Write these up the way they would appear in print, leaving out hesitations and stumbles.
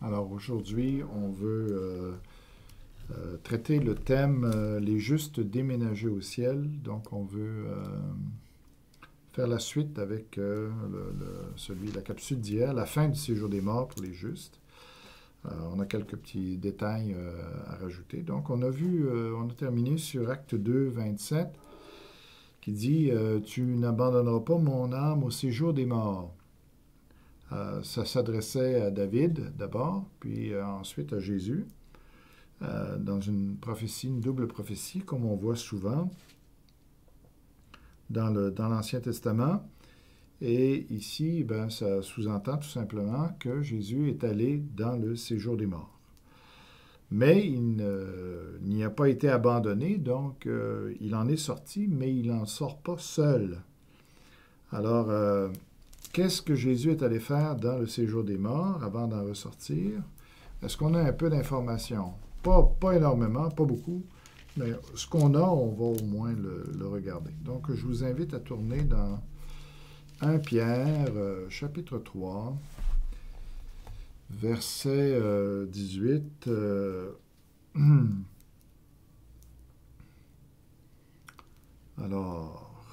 Alors aujourd'hui, on veut traiter le thème les justes déménagés au ciel. Donc on veut faire la suite avec la capsule d'hier, la fin du séjour des morts pour les justes. On a quelques petits détails à rajouter. Donc on a terminé sur Acte 2, 27, qui dit Tu n'abandonneras pas mon âme au séjour des morts. Ça s'adressait à David d'abord, puis ensuite à Jésus, dans une prophétie, une double prophétie, comme on voit souvent dans l'Ancien Testament. Et ici, ça sous-entend tout simplement que Jésus est allé dans le séjour des morts. Mais il n'y a pas été abandonné, donc il en est sorti, mais il n'en sort pas seul. Alors, qu'est-ce que Jésus est allé faire dans le séjour des morts avant d'en ressortir? Est-ce qu'on a un peu d'informations? Pas énormément, pas beaucoup, mais ce qu'on a, on va au moins le regarder. Donc, je vous invite à tourner dans 1 Pierre, chapitre 3, verset 18. Alors,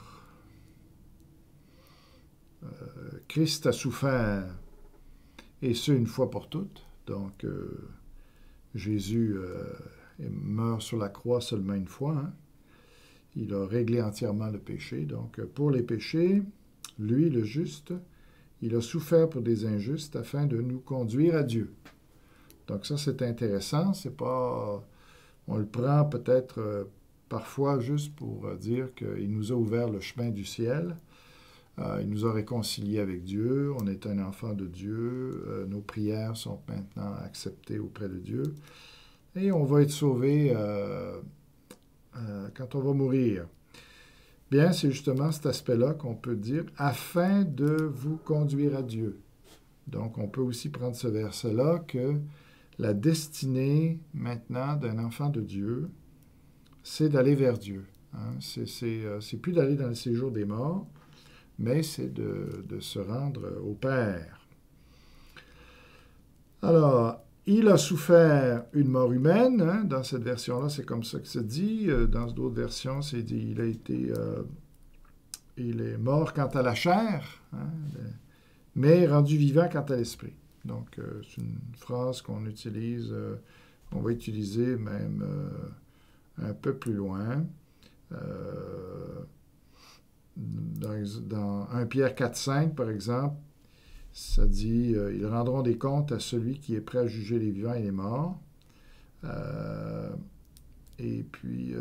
Christ a souffert, et ce, une fois pour toutes. Donc, Jésus meurt sur la croix seulement une fois. Hein? Il a réglé entièrement le péché. Donc, pour les péchés, lui, le juste, il a souffert pour des injustes afin de nous conduire à Dieu. Donc, ça, c'est intéressant. C'est pas... On le prend peut-être parfois juste pour dire qu'il nous a ouvert le chemin du ciel. Il nous a réconciliés avec Dieu, on est un enfant de Dieu, nos prières sont maintenant acceptées auprès de Dieu, et on va être sauvé quand on va mourir. Bien, c'est justement cet aspect-là qu'on peut dire, afin de vous conduire à Dieu. Donc, on peut aussi prendre ce verset-là que la destinée maintenant d'un enfant de Dieu, c'est d'aller vers Dieu. Hein? C'est plus d'aller dans le séjour des morts, mais c'est de se rendre au Père. Alors, il a souffert une mort humaine. Hein? Dans cette version-là, c'est comme ça que c'est dit. Dans d'autres versions, c'est dit il est mort quant à la chair, hein? Mais rendu vivant quant à l'esprit. Donc, c'est une phrase qu'on utilise, qu'on va utiliser même un peu plus loin. Dans 1 Pierre 4, 5, par exemple, ça dit ils rendront des comptes à celui qui est prêt à juger les vivants et les morts. Et puis,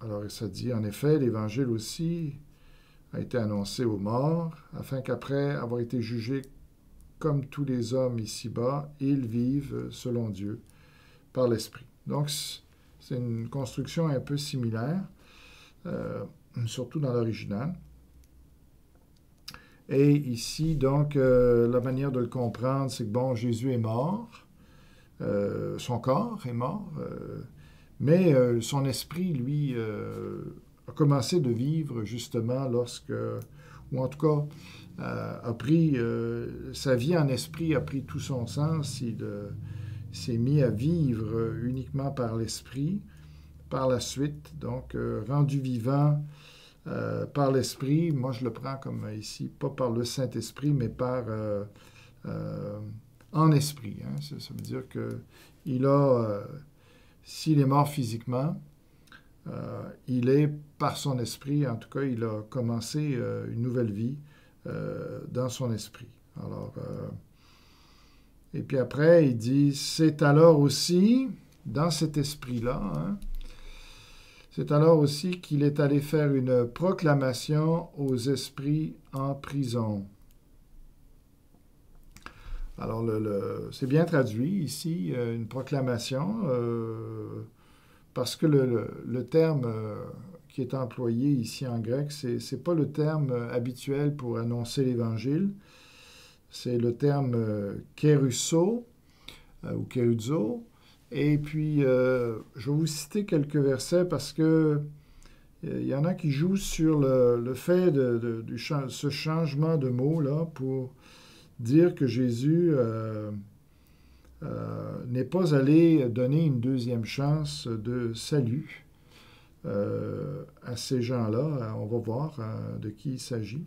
alors ça dit, en effet, l'Évangile aussi a été annoncé aux morts, afin qu'après avoir été jugés comme tous les hommes ici-bas, ils vivent selon Dieu, par l'Esprit. Donc, c'est une construction un peu similaire, surtout dans l'original. Et ici, donc, la manière de le comprendre, c'est que, bon, Jésus est mort, son corps est mort, mais son esprit, lui, a commencé de vivre justement lorsque, ou en tout cas, a pris, sa vie en esprit a pris tout son sens, il s'est mis à vivre uniquement par l'esprit, par la suite, donc rendu vivant par l'esprit, moi je le prends comme ici, pas par le Saint-Esprit, mais en esprit. Hein. Ça veut dire qu'il a, s'il est mort physiquement, il est par son esprit, en tout cas, il a commencé une nouvelle vie dans son esprit. Alors, et puis après, il dit, c'est alors aussi, dans cet esprit-là, hein, c'est alors aussi qu'il est allé faire une proclamation aux esprits en prison. Alors, c'est bien traduit ici, une proclamation, parce que le terme qui est employé ici en grec, c'est pas le terme habituel pour annoncer l'Évangile, c'est le terme kérusso ou kéruzo. Et puis, je vais vous citer quelques versets parce que Il y en a qui jouent sur le fait ce changement de mot là pour dire que Jésus n'est pas allé donner une deuxième chance de salut à ces gens-là. On va voir de qui il s'agit.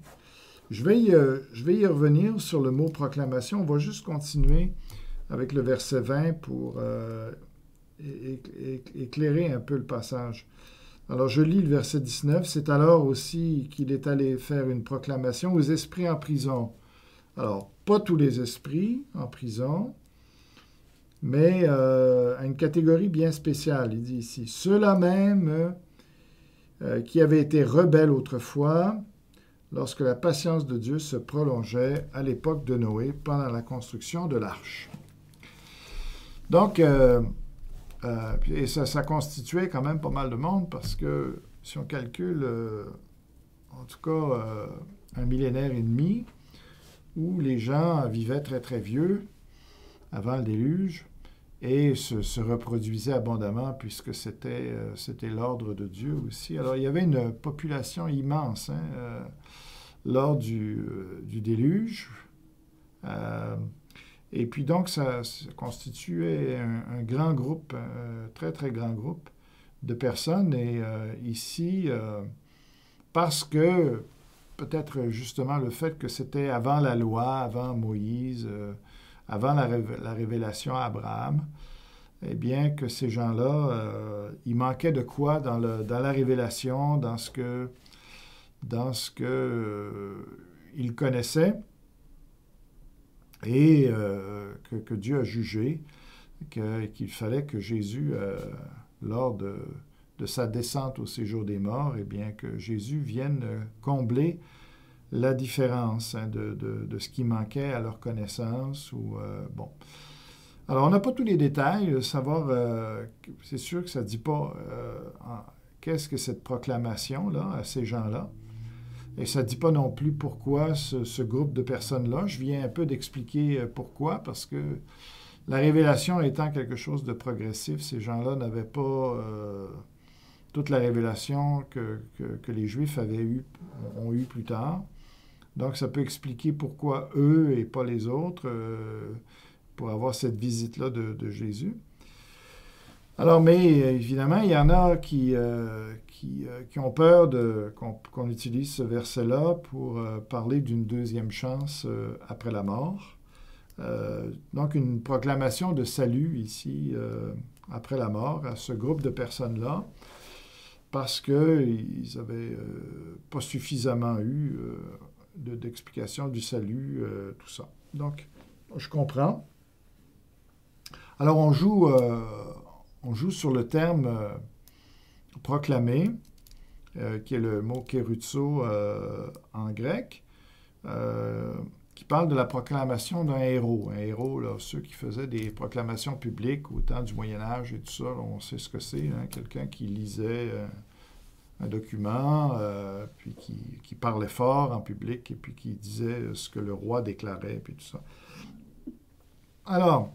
Je vais y revenir sur le mot proclamation. On va juste continuer avec le verset 20 pour éclairer un peu le passage. Alors, je lis le verset 19. « C'est alors aussi qu'il est allé faire une proclamation aux esprits en prison. » Alors, pas tous les esprits en prison, mais à une catégorie bien spéciale. Il dit ici, « Ceux-là même qui avaient été rebelles autrefois, lorsque la patience de Dieu se prolongeait à l'époque de Noé pendant la construction de l'arche. » Donc, et ça constituait quand même pas mal de monde parce que si on calcule, en tout cas, un millénaire et demi, où les gens vivaient très très vieux avant le déluge et se reproduisaient abondamment puisque c'était l'ordre de Dieu aussi. Alors il y avait une population immense lors du déluge. Et puis donc, ça constituait un grand groupe, un très, très grand groupe de personnes. Et ici, parce que, peut-être justement le fait que c'était avant la loi, avant Moïse, avant la révélation à Abraham, eh bien que ces gens-là, il manquait de quoi dans la révélation, dans ce que ils connaissaient. Et que Dieu a jugé qu'il fallait que Jésus, lors de sa descente au séjour des morts, eh bien que Jésus vienne combler la différence de ce qui manquait à leur connaissance. Bon. Alors, on n'a pas tous les détails, savoir, c'est sûr que ça ne dit pas qu'est-ce que cette proclamation-là à ces gens-là. Et ça ne dit pas non plus pourquoi ce groupe de personnes-là. Je viens un peu d'expliquer pourquoi, parce que la révélation étant quelque chose de progressif, ces gens-là n'avaient pas toute la révélation que les Juifs ont eu plus tard. Donc, ça peut expliquer pourquoi eux et pas les autres, pour avoir cette visite-là de Jésus. Alors, mais évidemment, il y en a qui ont peur qu'on utilise ce verset-là pour parler d'une deuxième chance après la mort. Donc, une proclamation de salut ici, après la mort, à ce groupe de personnes-là, parce qu'ils n'avaient pas suffisamment eu d'explication du salut, tout ça. Donc, je comprends. Alors, on joue sur le terme proclamer, qui est le mot kéruzo en grec, qui parle de la proclamation d'un héros. Un héros, là, ceux qui faisaient des proclamations publiques au temps du Moyen-Âge et tout ça, là, on sait ce que c'est, hein, quelqu'un qui lisait un document, puis qui parlait fort en public, et puis qui disait ce que le roi déclarait, puis tout ça. Alors,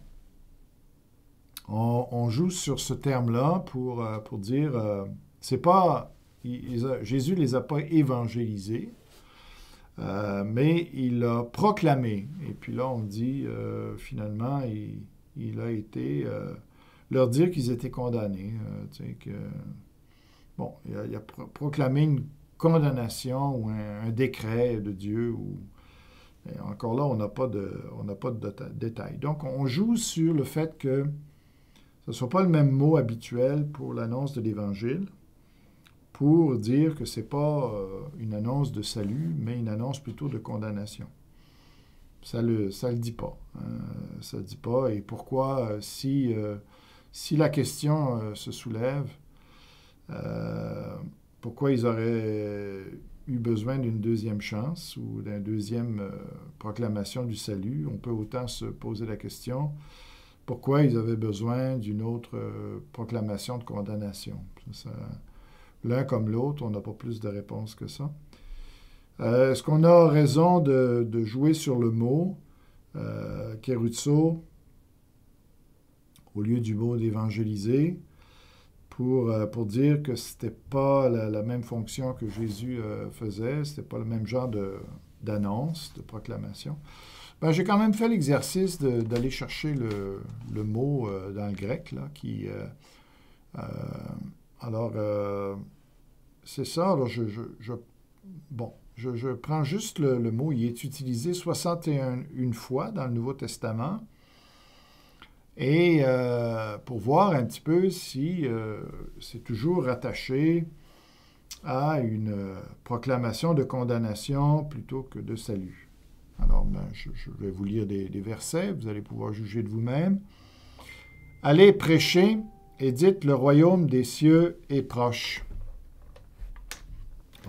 on joue sur ce terme-là pour dire, c'est pas, Jésus ne les a pas évangélisés, mais il a proclamé. Et puis là, on dit, finalement, il a été leur dire qu'ils étaient condamnés. Bon, il a proclamé une condamnation ou un décret de Dieu. Et encore là, on n'a pas de détails. Donc, on joue sur le fait que ce ne soit pas le même mot habituel pour l'annonce de l'Évangile, pour dire que ce n'est pas une annonce de salut, mais une annonce plutôt de condamnation. Ça le dit pas. Ça le dit pas. Et pourquoi, si la question se soulève, pourquoi ils auraient eu besoin d'une deuxième chance ou d'une deuxième proclamation du salut? On peut autant se poser la question, pourquoi ils avaient besoin d'une autre proclamation de condamnation? L'un comme l'autre, on n'a pas plus de réponses que ça. Est-ce qu'on a raison de jouer sur le mot kéruzo au lieu du mot d'évangéliser pour dire que c'était pas la même fonction que Jésus faisait, c'était pas le même genre d'annonce, de proclamation. Ben, j'ai quand même fait l'exercice d'aller chercher le mot dans le grec, là, qui... alors, c'est ça. Alors, bon, je prends juste le mot. Il est utilisé 61 fois dans le Nouveau Testament. Et pour voir un petit peu si c'est toujours rattaché à une proclamation de condamnation plutôt que de salut. Alors, ben, je vais vous lire des versets, vous allez pouvoir juger de vous-même. « Allez prêcher et dites, le royaume des cieux est proche. »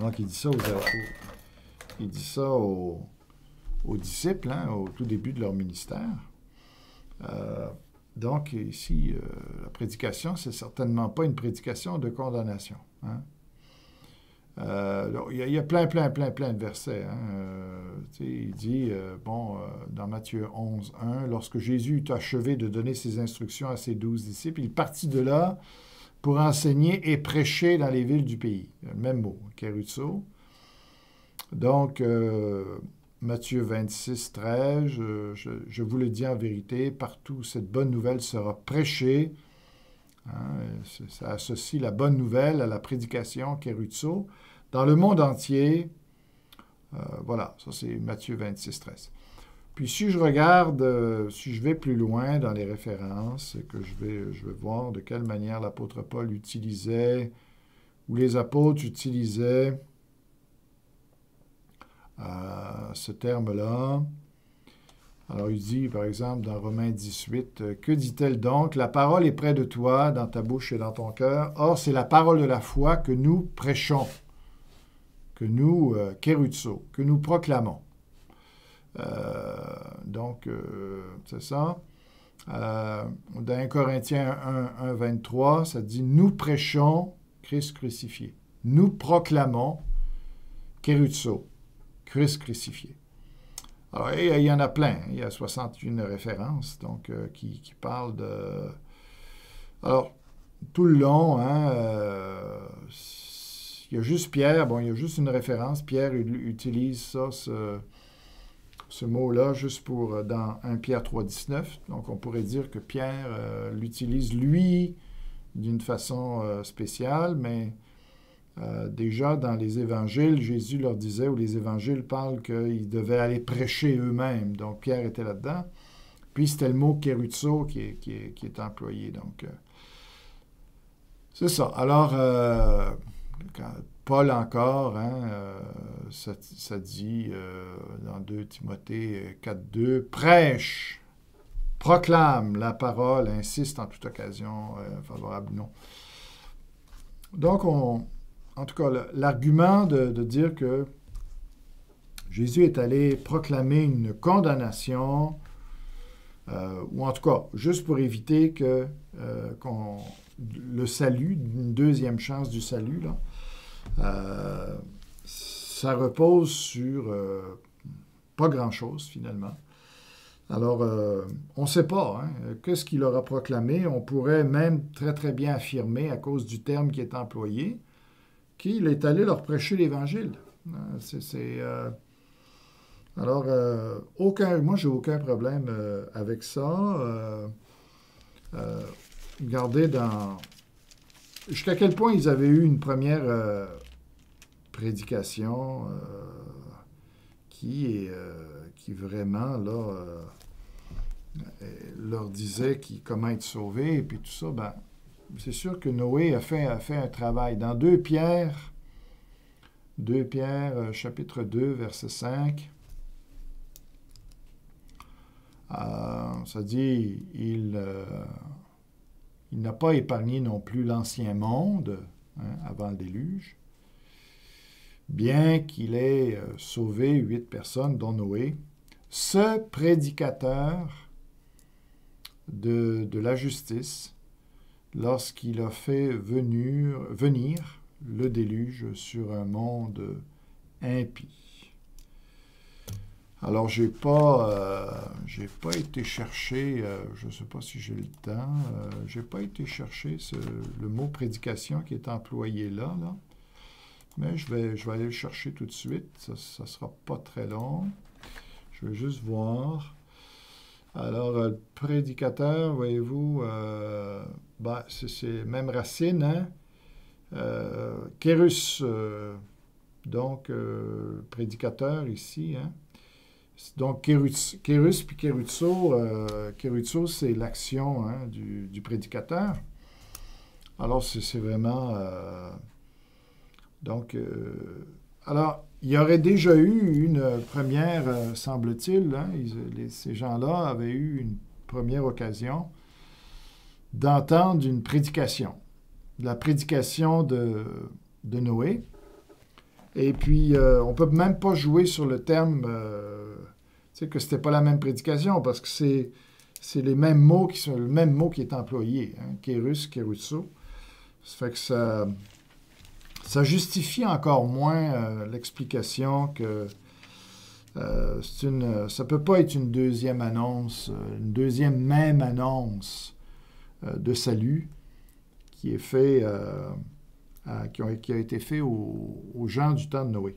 Donc, il dit ça aux disciples, hein, au tout début de leur ministère. Donc, ici, la prédication, c'est certainement pas une prédication de condamnation. Hein. Il y a plein de versets. Hein. Il dit, dans Matthieu 11, 1, lorsque Jésus eut achevé de donner ses instructions à ses 12 disciples, il partit de là pour enseigner et prêcher dans les villes du pays. Le même mot, kéruzo. Donc, Matthieu 26, 13, je vous le dis en vérité, partout cette bonne nouvelle sera prêchée. Hein, ça associe la bonne nouvelle à la prédication, kéruzo, dans le monde entier. Voilà, ça c'est Matthieu 26, 13. Puis si je regarde, si je vais plus loin dans les références, que je vais voir de quelle manière l'apôtre Paul utilisait, ou les apôtres utilisaient ce terme-là. Alors, il dit, par exemple, dans Romains 18, « Que dit-elle donc? La parole est près de toi, dans ta bouche et dans ton cœur. Or, c'est la parole de la foi que nous prêchons, que nous, kéruzo, que nous proclamons. » Donc, c'est ça. Dans 1 Corinthiens 1, 23, ça dit « Nous prêchons Christ crucifié. Nous proclamons kéruzo, Christ crucifié. » Alors, il y en a plein. Il y a 61 références donc, qui parlent de... Alors, tout le long, hein, il y a juste Pierre. Bon, il y a juste une référence. Pierre utilise ça, ce mot-là, juste pour dans 1 Pierre 3, 19. Donc, on pourrait dire que Pierre l'utilise, lui, d'une façon spéciale, mais... déjà, dans les évangiles, Jésus leur disait, ou les évangiles parlent qu'ils devaient aller prêcher eux-mêmes. Donc, Pierre était là-dedans. Puis, c'était le mot kéruzo qui est employé. Donc, c'est ça. Alors, Paul encore, hein, ça dit dans 2 Timothée 4, 2, « Prêche, proclame la parole, insiste en toute occasion, favorable ou non. » Donc, en tout cas, l'argument de dire que Jésus est allé proclamer une condamnation, ou en tout cas, juste pour éviter que le salut, une deuxième chance du salut, là, ça repose sur pas grand-chose, finalement. Alors, on ne sait pas, hein, qu'est-ce qu'il aura proclamé. On pourrait même très, très bien affirmer, à cause du terme qui est employé, qu'il est allé leur prêcher l'Évangile. Alors, moi, j'ai aucun problème avec ça. Regardez jusqu'à quel point ils avaient eu une première prédication qui vraiment, là, leur disait comment être sauvés, et puis tout ça, ben, c'est sûr que Noé a fait un travail. Dans 2 Pierre, chapitre 2, verset 5, ça dit, il n'a pas épargné non plus l'ancien monde, hein, avant le déluge, bien qu'il ait sauvé 8 personnes, dont Noé. Ce prédicateur de la justice, lorsqu'il a fait venir le déluge sur un monde impie. Alors, j'ai pas été chercher, je ne sais pas si j'ai le temps, j'ai pas été chercher le mot prédication qui est employé là, mais je vais aller le chercher tout de suite, ça sera pas très long. Je vais juste voir. Alors, le prédicateur, voyez-vous, ben, c'est même racine, hein? Kérus, donc prédicateur ici, hein? Donc, kérus puis kéruzo, c'est l'action hein, du prédicateur. Alors, c'est vraiment... alors, il y aurait déjà eu une première, semble-t-il, hein, ces gens-là avaient eu une première occasion d'entendre une prédication, la prédication de Noé. Et puis, on ne peut même pas jouer sur le terme, tu sais, que ce n'était pas la même prédication, parce que c'est les mêmes mots qui sont le même mot qui est employé, hein, kérus, kérusso. Ça fait que ça justifie encore moins l'explication que ça ne peut pas être une deuxième annonce, une deuxième même annonce de salut qui est fait... qui a été fait aux gens du temps de Noé.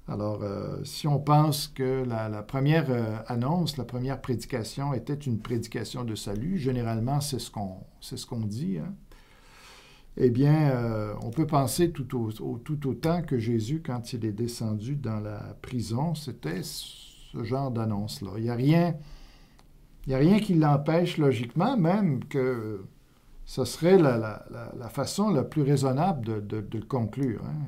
Alors, si on pense que la première annonce, la première prédication était une prédication de salut, généralement, c'est ce qu'on dit, hein? Eh bien, on peut penser tout autant que Jésus, quand il est descendu dans la prison, c'était ce genre d'annonce-là. Il n'y a rien qui l'empêche logiquement, même que ce serait la façon la plus raisonnable de le conclure. Hein.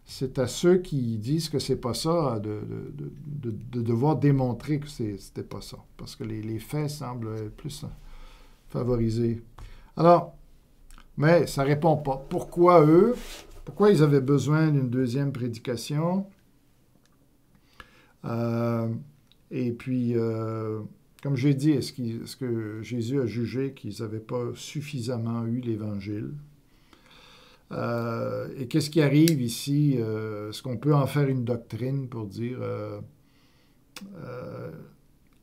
C'est à ceux qui disent que c'est pas ça de devoir démontrer que c'était pas ça, parce que les faits semblent plus favorisés. Alors, mais ça répond pas. Pourquoi eux? Pourquoi ils avaient besoin d'une deuxième prédication? Et puis... comme j'ai dit, est-ce que Jésus a jugé qu'ils n'avaient pas suffisamment eu l'Évangile? Et qu'est-ce qui arrive ici? Est-ce qu'on peut en faire une doctrine pour dire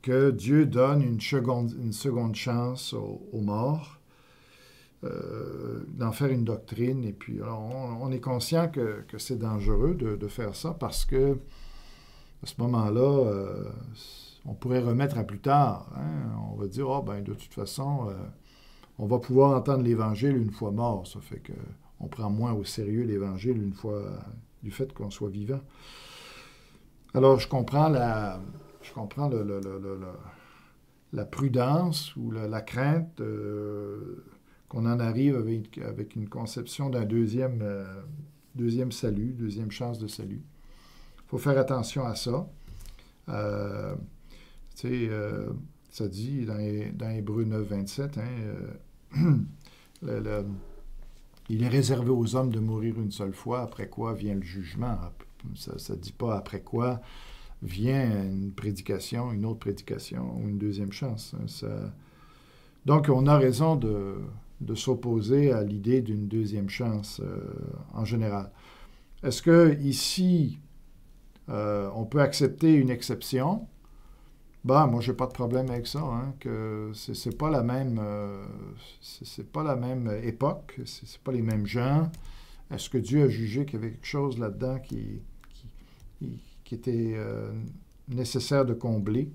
que Dieu donne une seconde chance aux morts? D'en faire une doctrine. Et puis, on est conscient que c'est dangereux de faire ça parce que à ce moment-là... on pourrait remettre à plus tard. Hein? On va dire, ben, de toute façon, on va pouvoir entendre l'Évangile une fois mort. Ça fait qu'on prend moins au sérieux l'Évangile une fois du fait qu'on soit vivant. Alors, je comprends la prudence ou la crainte qu'on en arrive avec une conception d'un deuxième salut, deuxième chance de salut. Il faut faire attention à ça. Ça dit dans Hébreux 9, 27, hein, il est réservé aux hommes de mourir une seule fois, après quoi vient le jugement. Ça ne dit pas après quoi vient une prédication, une autre prédication ou une deuxième chance. Hein, donc, on a raison de s'opposer à l'idée d'une deuxième chance en général. Est-ce que ici, on peut accepter une exception? Moi, j'ai pas de problème avec ça, hein, que c'est pas la même époque, c'est pas les mêmes gens. Est-ce que Dieu a jugé qu'il y avait quelque chose là-dedans qui était nécessaire de combler?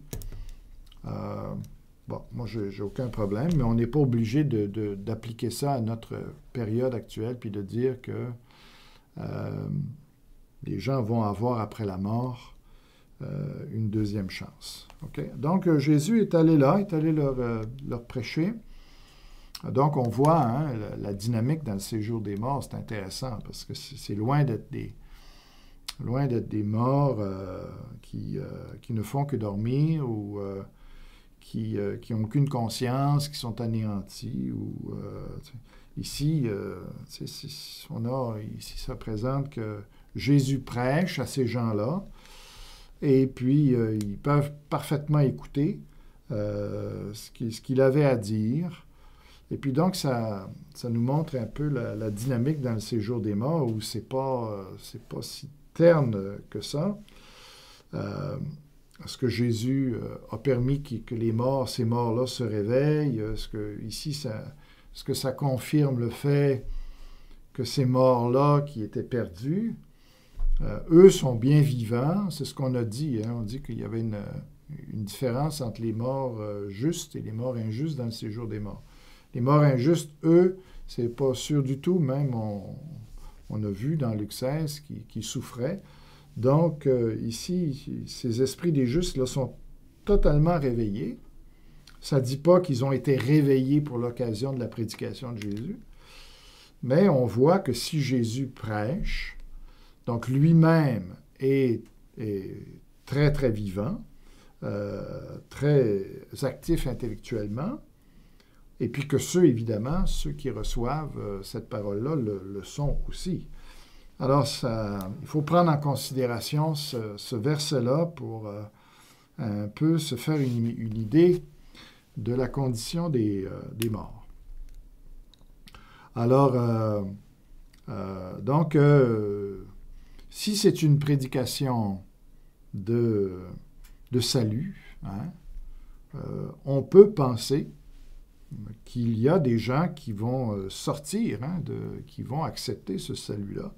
Moi, j'ai aucun problème, mais on n'est pas obligé d'appliquer ça à notre période actuelle, puis de dire que les gens vont avoir après la mort une deuxième chance. Okay? Donc, Jésus est allé là, est allé leur prêcher. Donc, on voit hein, la dynamique dans le séjour des morts, c'est intéressant, parce que c'est loin d'être des morts qui ne font que dormir ou qui n'ont aucune conscience, qui sont anéantis. Ici, ça présente que Jésus prêche à ces gens-là, et puis ils peuvent parfaitement écouter ce qu'il avait à dire. Et puis donc, ça nous montre un peu la dynamique dans le séjour des morts, où c'est pas si terne que ça. Est-ce que Jésus a permis que ces morts-là se réveillent? Est-ce que ça confirme le fait que ces morts-là qui étaient perdus, eux sont bien vivants? C'est ce qu'on a dit. Hein? On dit qu'il y avait une différence entre les morts justes et les morts injustes dans le séjour des morts. Les morts injustes, eux, c'est pas sûr du tout. Même on a vu dans Luc 16 qu'ils souffraient. Donc, ici, ces esprits des justes là, sont totalement réveillés. Ça ne dit pas qu'ils ont été réveillés pour l'occasion de la prédication de Jésus. Mais on voit que si Jésus prêche, donc lui-même est très, très vivant, très actif intellectuellement, et puis que évidemment, ceux qui reçoivent cette parole-là le sont aussi. Alors, il faut prendre en considération ce verset-là pour un peu se faire une idée de la condition des morts. Alors, donc, si c'est une prédication de salut, hein, on peut penser qu'il y a des gens qui vont sortir, hein, qui vont accepter ce salut-là.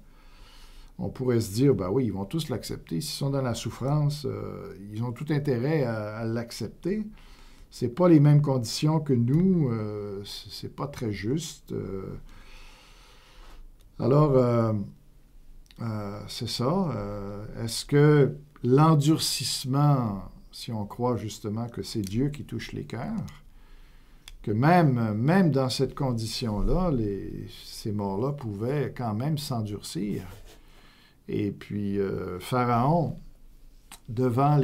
On pourrait se dire, ben oui, ils vont tous l'accepter. S'ils sont dans la souffrance, ils ont tout intérêt à l'accepter. Ce n'est pas les mêmes conditions que nous. Ce n'est pas très juste. Alors, c'est ça. Est-ce que l'endurcissement, si on croit justement que c'est Dieu qui touche les cœurs, que même dans cette condition-là, ces morts-là pouvaient quand même s'endurcir. Et puis, Pharaon, devant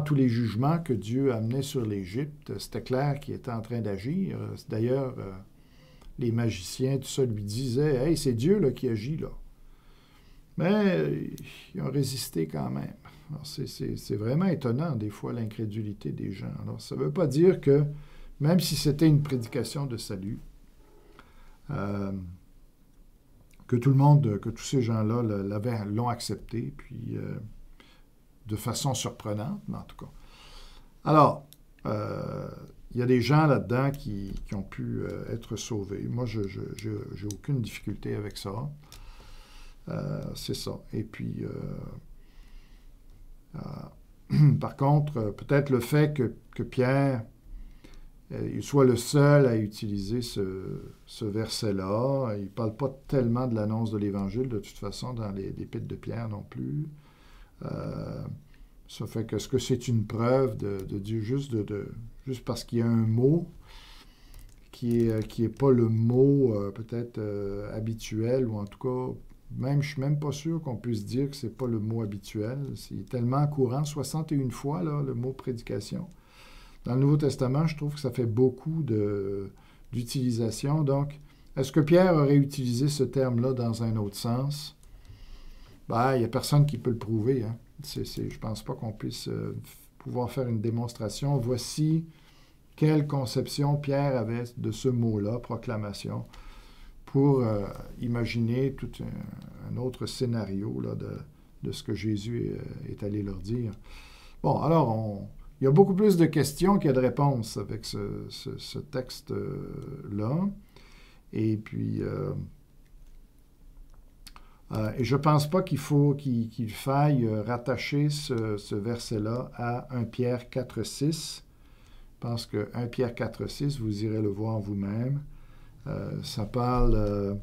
tous les jugements que Dieu amenait sur l'Égypte, c'était clair qu'il était en train d'agir. D'ailleurs, les magiciens, tout ça, lui disaient « Hey, c'est Dieu là, qui agit là. » Mais ils ont résisté quand même. Alors, c'est vraiment étonnant, des fois, l'incrédulité des gens. Alors, ça ne veut pas dire que, même si c'était une prédication de salut, que tous ces gens-là l'ont accepté, puis de façon surprenante, mais en tout cas. Alors, il y a des gens là-dedans qui ont pu être sauvés. Moi, je n'ai aucune difficulté avec ça. C'est ça. Et puis, par contre, peut-être le fait que Pierre il soit le seul à utiliser ce verset-là. Il ne parle pas tellement de l'annonce de l'Évangile, de toute façon, dans l'Épître de Pierre non plus. Ça fait que, est-ce que c'est une preuve de Dieu juste parce qu'il y a un mot qui est pas le mot peut-être habituel, ou en tout cas, je ne suis même pas sûr qu'on puisse dire que ce n'est pas le mot habituel. C'est tellement courant, 61 fois, là, le mot prédication. Dans le Nouveau Testament, je trouve que ça fait beaucoup d'utilisation. Donc, est-ce que Pierre aurait utilisé ce terme-là dans un autre sens? Ben, il n'y a personne qui peut le prouver. Hein. Je ne pense pas qu'on puisse pouvoir faire une démonstration. Voici quelle conception Pierre avait de ce mot-là, proclamation, pour imaginer tout un autre scénario là, de ce que Jésus est allé leur dire. Bon, alors, il y a beaucoup plus de questions qu'il y a de réponses avec ce texte-là. Et puis, et je ne pense pas qu'il faille rattacher ce verset-là à 1 Pierre 4,6. Je pense que 1 Pierre 4,6, vous irez le voir vous-même. Ça parle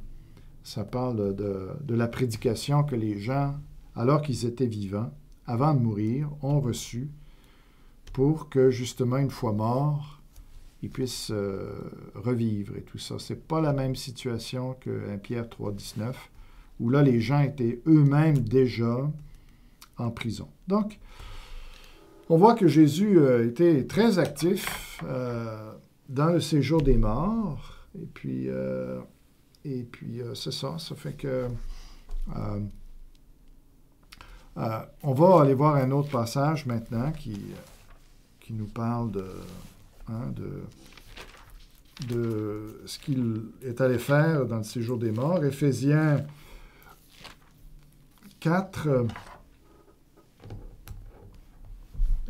de la prédication que les gens, alors qu'ils étaient vivants, avant de mourir, ont reçue pour que, justement, une fois morts, ils puissent revivre et tout ça. Ce n'est pas la même situation que 1 Pierre 3,19, où là, les gens étaient eux-mêmes déjà en prison. Donc, on voit que Jésus était très actif dans le séjour des morts. Et puis c'est ça. Ça fait que... on va aller voir un autre passage maintenant qui nous parle de ce qu'il est allé faire dans le séjour des morts. Éphésiens 4,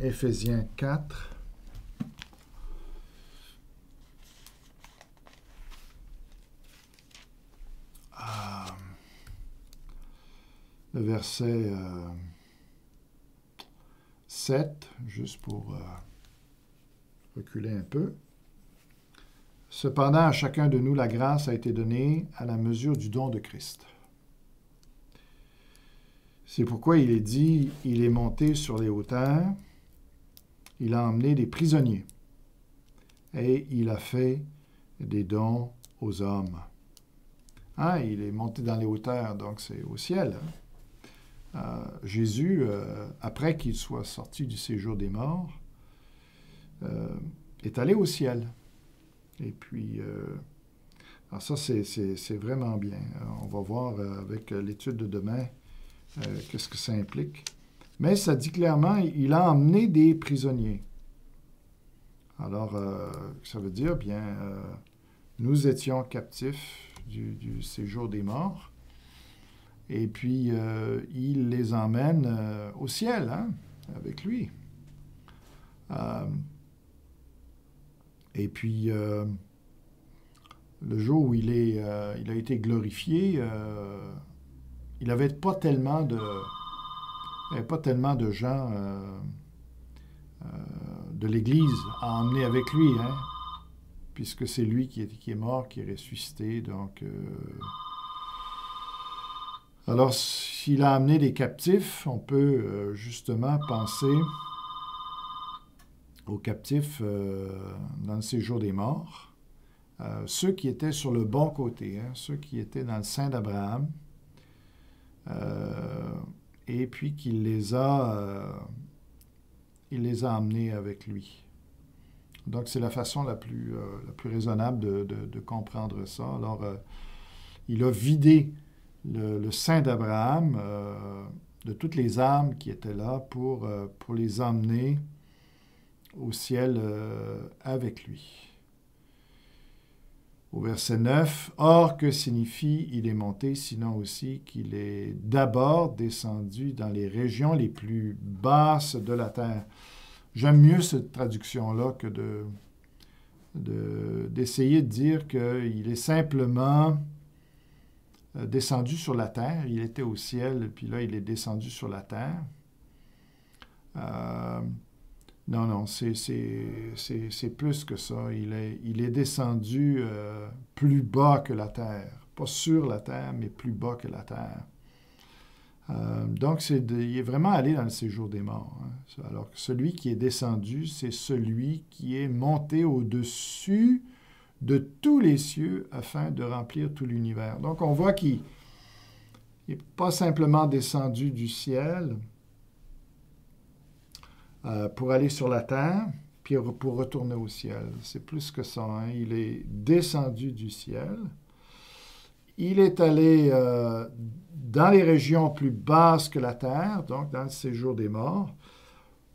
Éphésiens 4. Le verset 7, juste pour reculer un peu. Cependant, à chacun de nous, la grâce a été donnée à la mesure du don de Christ. C'est pourquoi il est dit, il est monté sur les hauteurs, il a emmené des prisonniers et il a fait des dons aux hommes. Ah, il est monté dans les hauteurs, donc c'est au ciel. Jésus, après qu'il soit sorti du séjour des morts, est allé au ciel. Et puis, alors ça, c'est vraiment bien. On va voir avec l'étude de demain qu'est-ce que ça implique. Mais ça dit clairement, il a emmené des prisonniers. Alors, ça veut dire, bien, nous étions captifs du séjour des morts. Et puis, il les emmène au ciel, hein, avec lui. Et puis, le jour où il a été glorifié, il n'avait pas tellement de gens de l'Église à emmener avec lui, hein, puisque c'est lui qui est mort, qui est ressuscité. Donc, alors, s'il a amené des captifs, on peut justement penser aux captifs dans le séjour des morts, ceux qui étaient sur le bon côté, hein, ceux qui étaient dans le sein d'Abraham, et puis qu'il les a emmenés avec lui. Donc, c'est la façon la plus raisonnable de comprendre ça. Alors, il a vidé le sein d'Abraham de toutes les âmes qui étaient là pour les emmener au ciel avec lui. Au verset 9, « Or, que signifie « il est monté », sinon aussi qu'il est d'abord descendu dans les régions les plus basses de la terre. » J'aime mieux cette traduction-là que d'essayer de dire qu'il est simplement descendu sur la terre. Il était au ciel, puis là, il est descendu sur la terre. Non, c'est plus que ça. Il est descendu plus bas que la terre. Pas sur la terre, mais plus bas que la terre. Donc, il est vraiment allé dans le séjour des morts. Hein. Alors que celui qui est descendu, c'est celui qui est monté au-dessus de tous les cieux afin de remplir tout l'univers. Donc, on voit qu'il n'est pas simplement descendu du ciel pour aller sur la terre, puis pour retourner au ciel. C'est plus que ça. Hein? Il est descendu du ciel. Il est allé dans les régions plus basses que la terre, donc dans le séjour des morts,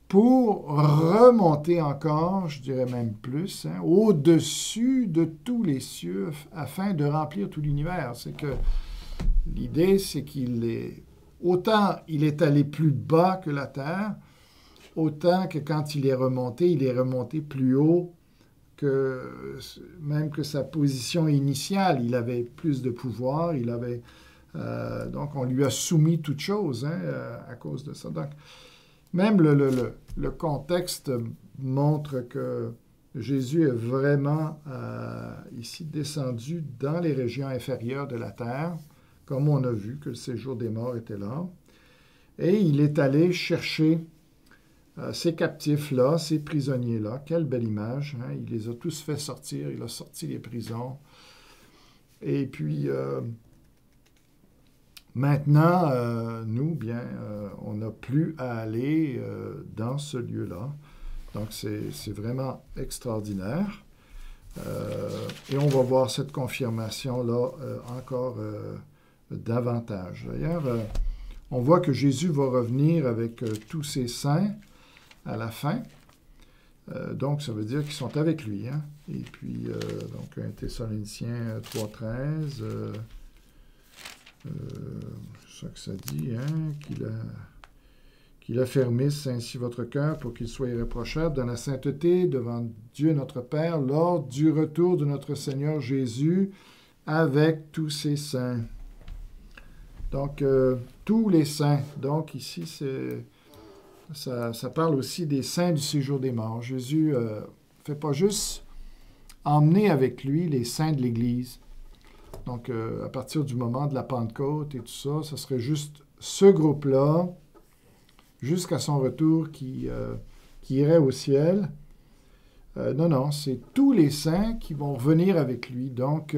pour remonter encore, je dirais même plus, hein, au-dessus de tous les cieux afin de remplir tout l'univers. C'est que l'idée, c'est autant il est allé plus bas que la terre, autant que quand il est remonté plus haut même que sa position initiale. Il avait plus de pouvoir, donc on lui a soumis toute chose, hein, à cause de ça. Donc, même le contexte montre que Jésus est vraiment ici descendu dans les régions inférieures de la terre, comme on a vu que le séjour des morts était là. Et il est allé chercher ces captifs-là, ces prisonniers-là. Quelle belle image. Hein? Il les a tous fait sortir. Il a sorti les prisons. Et puis, maintenant, nous, bien, on n'a plus à aller dans ce lieu-là. Donc, c'est vraiment extraordinaire. Et on va voir cette confirmation-là encore davantage. D'ailleurs, on voit que Jésus va revenir avec tous ses saints à la fin. Donc, ça veut dire qu'ils sont avec lui. Hein? Et puis, donc, 1 Thessaloniciens 3,13, c'est ça que ça dit, hein? qu'il affermisse ainsi votre cœur pour qu'il soit irréprochable dans la sainteté devant Dieu notre Père lors du retour de notre Seigneur Jésus avec tous ses saints. Donc, tous les saints. Donc, ici, ça parle aussi des saints du séjour des morts. Jésus ne fait pas juste emmener avec lui les saints de l'Église. Donc, à partir du moment de la Pentecôte et tout ça, ce serait juste ce groupe-là, jusqu'à son retour, qui irait au ciel. Non, c'est tous les saints qui vont revenir avec lui. Donc,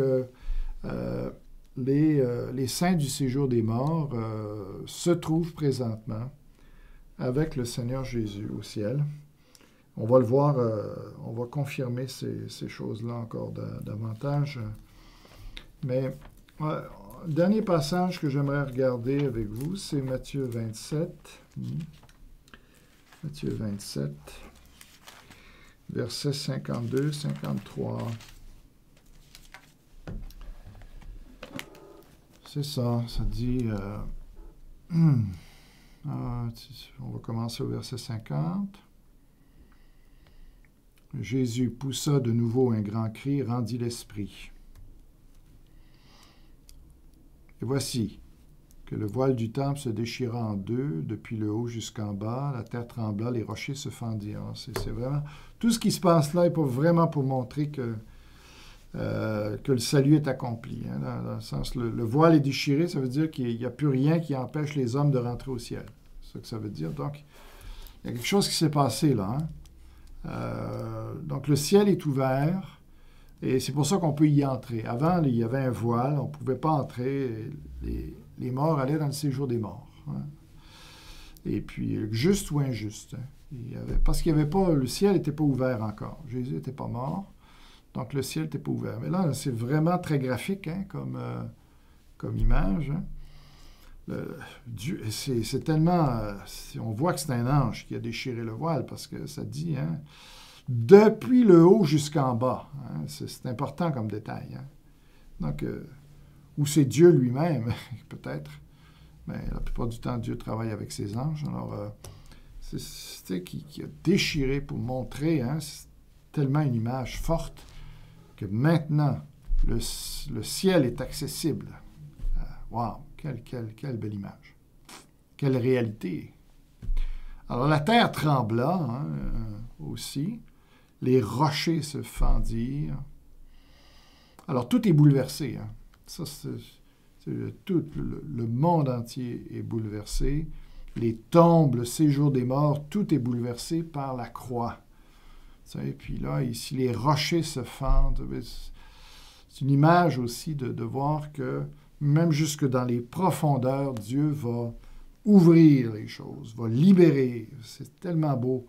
les saints du séjour des morts se trouvent présentement avec le Seigneur Jésus au ciel. On va le voir, on va confirmer ces choses-là encore davantage. Mais le dernier passage que j'aimerais regarder avec vous, c'est Matthieu 27. Matthieu 27, versets 52, 53. C'est ça, ça dit... on va commencer au verset 50. Jésus poussa de nouveau un grand cri, rendit l'esprit. Et voici que le voile du temple se déchira en deux, depuis le haut jusqu'en bas, la terre trembla, les rochers se fendirent. C'est vraiment... Tout ce qui se passe là est vraiment pour montrer que le salut est accompli. Hein, dans le sens, le voile est déchiré, ça veut dire qu'il n'y a plus rien qui empêche les hommes de rentrer au ciel. C'est ça que ça veut dire. Donc, il y a quelque chose qui s'est passé là. Hein. Donc, le ciel est ouvert et c'est pour ça qu'on peut y entrer. Avant, il y avait un voile, on ne pouvait pas entrer. Les morts allaient dans le séjour des morts. Hein. Et puis, juste ou injuste. Hein. Parce qu'il n'y avait pas... Le ciel n'était pas ouvert encore. Jésus n'était pas mort. Donc, le ciel n'était pas ouvert. Mais là, c'est vraiment très graphique hein, comme image. Hein. C'est tellement... on voit que c'est un ange qui a déchiré le voile parce que ça dit, hein, depuis le haut jusqu'en bas. Hein, c'est important comme détail. Hein. Donc, ou c'est Dieu lui-même, peut-être. Mais la plupart du temps, Dieu travaille avec ses anges. Alors, c'est qui a déchiré pour montrer, hein, c'est tellement une image forte que maintenant, le ciel est accessible. Wow! Quelle belle image. Quelle réalité. Alors, la terre trembla hein, aussi. Les rochers se fendirent. Alors, tout est bouleversé. Hein. Ça, tout le monde entier est bouleversé. Les tombes, le séjour des morts, tout est bouleversé par la croix. Et puis là, ici, les rochers se fendent. C'est une image aussi de voir que même jusque dans les profondeurs, Dieu va ouvrir les choses, va libérer. C'est tellement beau,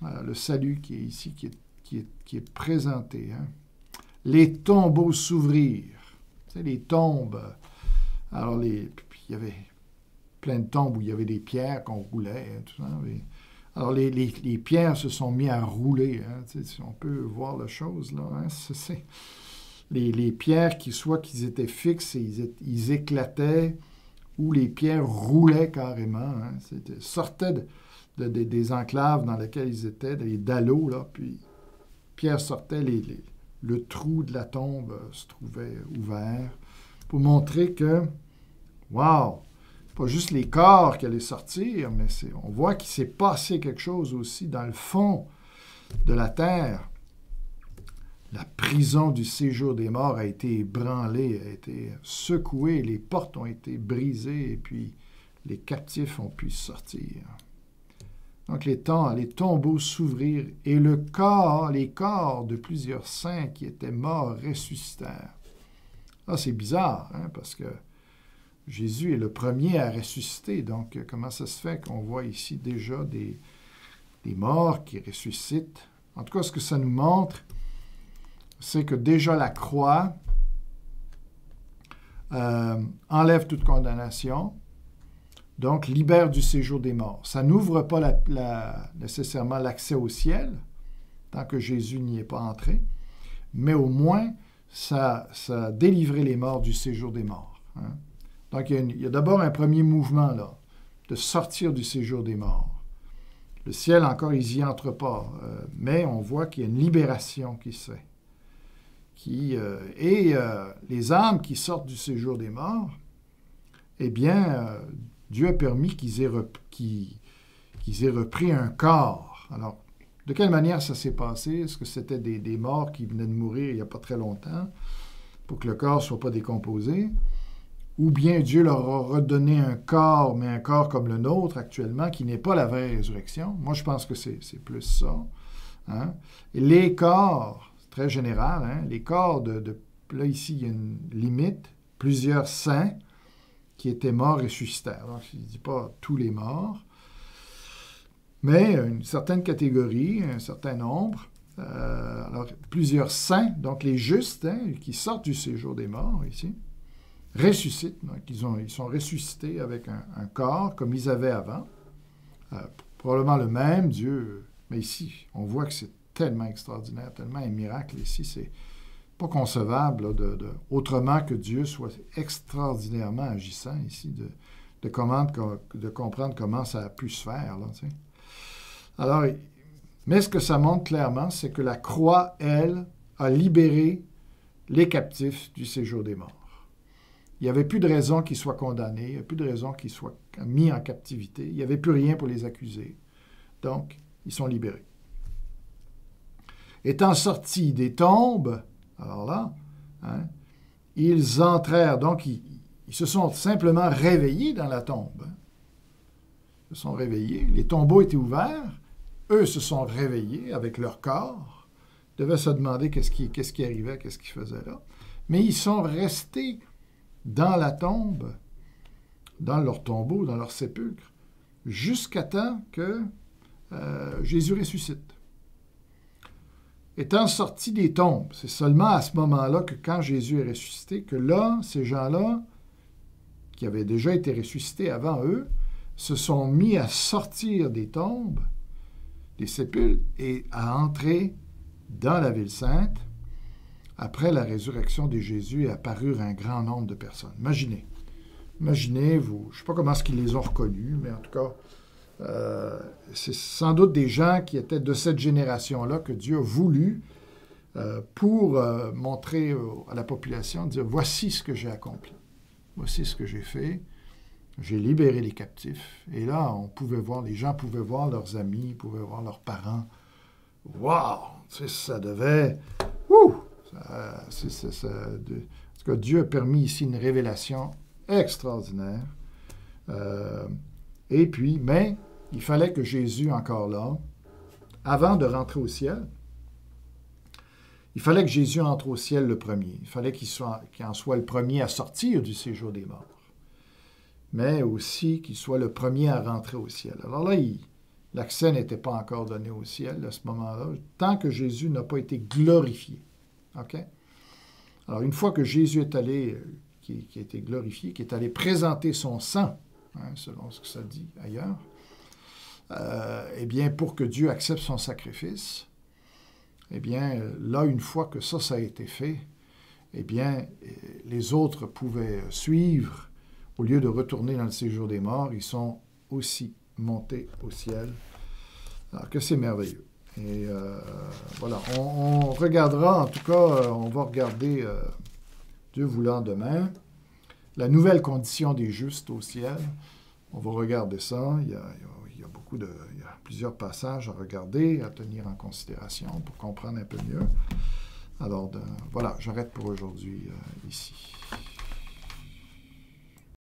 le salut qui est ici, qui est présenté. Hein. Les tombeaux s'ouvrirent. Tu sais, les tombes. Alors, il y avait plein de tombes où il y avait des pierres qu'on roulait. Hein, tout ça, alors, les pierres se sont mises à rouler. Hein, tu sais, on peut voir la chose, là. Hein, les pierres, soit qu'ils étaient fixes et ils éclataient, ou les pierres roulaient carrément. Hein, sortaient des enclaves dans lesquelles ils étaient, des dallots, là, puis pierres sortaient, le trou de la tombe se trouvait ouvert, pour montrer que, wow, pas juste les corps qui allaient sortir, mais on voit qu'il s'est passé quelque chose aussi dans le fond de la terre. La prison du séjour des morts a été ébranlée, a été secouée, les portes ont été brisées et puis les captifs ont pu sortir. Donc les tombeaux s'ouvrirent et les corps de plusieurs saints qui étaient morts ressuscitèrent. Ah, c'est bizarre, hein, parce que Jésus est le premier à ressusciter. Donc, comment ça se fait qu'on voit ici déjà des morts qui ressuscitent? En tout cas, ce que ça nous montre, c'est que déjà la croix enlève toute condamnation, donc libère du séjour des morts. Ça n'ouvre pas nécessairement l'accès au ciel, tant que Jésus n'y est pas entré, mais au moins, ça a délivré les morts du séjour des morts. Hein. Donc, il y a d'abord un premier mouvement, là. de sortir du séjour des morts. Le ciel, encore, ils n'y entrent pas, mais on voit qu'il y a une libération qui se fait. Les âmes qui sortent du séjour des morts, eh bien, Dieu a permis qu'ils aient repris un corps. Alors, de quelle manière ça s'est passé? Est-ce que c'était des morts qui venaient de mourir il n'y a pas très longtemps pour que le corps ne soit pas décomposé? Ou bien Dieu leur a redonné un corps, mais un corps comme le nôtre actuellement, qui n'est pas la vraie résurrection? Moi, je pense que c'est plus ça. Hein? Et les corps, c'est très général, hein? Les corps là, ici, il y a une limite, plusieurs saints qui étaient morts ressuscitèrent. Donc, il ne dit pas tous les morts, mais une certaine catégorie, un certain nombre. Alors, plusieurs saints, donc les justes, hein, qui sortent du séjour des morts ici, ressuscitent. Donc, ils sont ressuscités avec un corps comme ils avaient avant. Probablement le même, Dieu. Mais ici, on voit que c'est tellement extraordinaire, tellement un miracle ici. C'est pas concevable là, autrement que Dieu soit extraordinairement agissant ici, de comprendre comment ça a pu se faire. Là, tu sais. Alors, mais ce que ça montre clairement, c'est que la croix, elle, a libéré les captifs du séjour des morts. Il n'y avait plus de raison qu'ils soient condamnés, il n'y avait plus de raison qu'ils soient mis en captivité, il n'y avait plus rien pour les accuser. Donc, ils sont libérés. Étant sortis des tombes, alors là, hein, ils entrèrent, donc ils se sont simplement réveillés dans la tombe. Hein. Ils se sont réveillés, les tombeaux étaient ouverts, eux se sont réveillés avec leur corps, devaient se demander qu'est-ce qui arrivait, qu'est-ce qu'ils faisaient là. Mais ils sont restés dans la tombe, dans leur tombeau, dans leur sépulcre, jusqu'à temps que Jésus ressuscite. Étant sortis des tombes, c'est seulement à ce moment-là que quand Jésus est ressuscité, que là, ces gens-là, qui avaient déjà été ressuscités avant eux, se sont mis à sortir des tombes, des sépulcres, et à entrer dans la ville sainte. Après la résurrection de Jésus, apparurent un grand nombre de personnes. Imaginez, vous, je ne sais pas comment est-ce qu'ils les ont reconnus, mais en tout cas, c'est sans doute des gens qui étaient de cette génération-là que Dieu a voulu pour montrer à la population, dire, voici ce que j'ai accompli, voici ce que j'ai fait, j'ai libéré les captifs. Et là, les gens pouvaient voir leurs amis, pouvaient voir leurs parents. Wow! Ça devait... En tout cas, Dieu a permis ici une révélation extraordinaire. Et puis, mais il fallait que Jésus, encore là, avant de rentrer au ciel, il fallait que Jésus entre au ciel le premier. Il fallait qu'il en soit le premier à sortir du séjour des morts, mais aussi qu'il soit le premier à rentrer au ciel. Alors là, l'accès n'était pas encore donné au ciel à ce moment-là, tant que Jésus n'a pas été glorifié. OK? Alors, une fois que Jésus est allé, qui a été glorifié, qui est allé présenter son sang, hein, selon ce que ça dit ailleurs, eh bien, pour que Dieu accepte son sacrifice, eh bien, là, une fois que ça a été fait, eh bien, les autres pouvaient suivre. Au lieu de retourner dans le séjour des morts, ils sont aussi montés au ciel. Alors que c'est merveilleux. Et voilà, on regardera, en tout cas, on va regarder, Dieu voulant demain, la nouvelle condition des justes au ciel. On va regarder ça. Il y a plusieurs passages à regarder, à tenir en considération pour comprendre un peu mieux. Alors, voilà, j'arrête pour aujourd'hui ici.